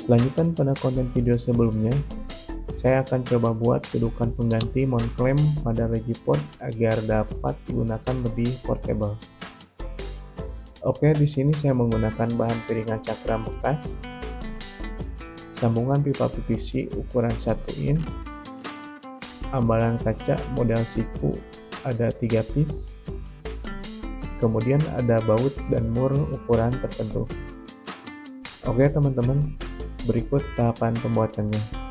Lanjutan pada konten video sebelumnya, saya akan coba buat dudukan pengganti mount clamp pada regipot agar dapat digunakan lebih portable. Oke, di sini saya menggunakan bahan piringan cakram bekas, sambungan pipa PVC ukuran 1 in, ambalan kaca model siku ada 3 piece, kemudian ada baut dan mur ukuran tertentu. Oke teman-teman, berikut tahapan pembuatannya.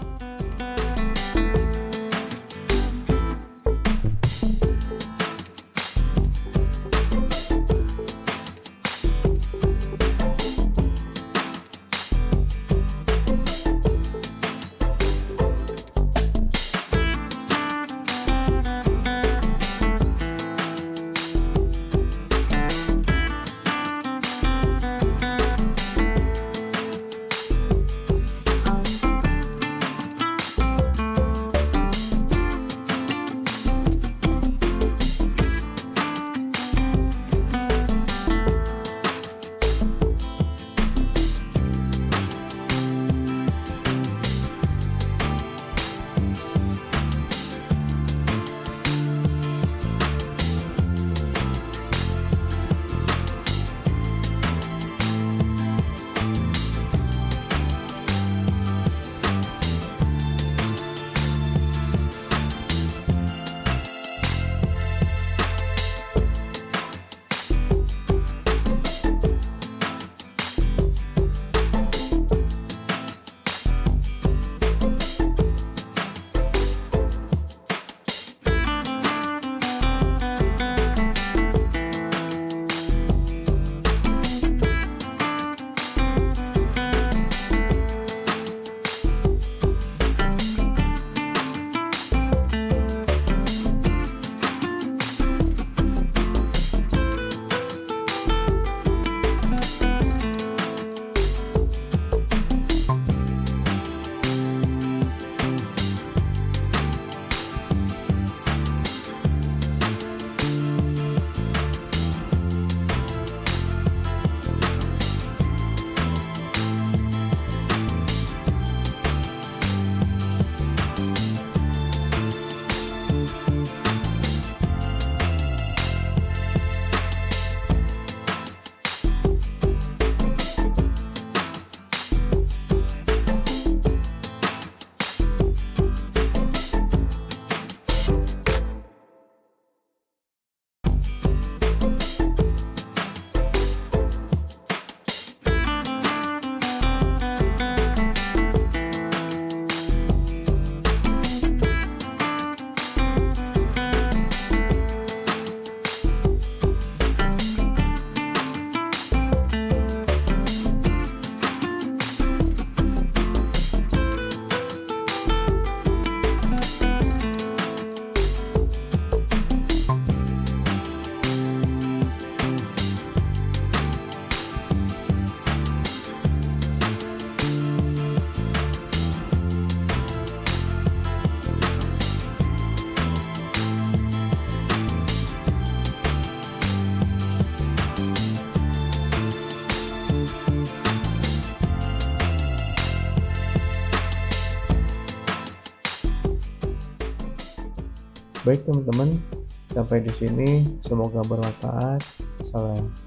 Baik teman-teman, sampai di sini semoga bermanfaat. Salam.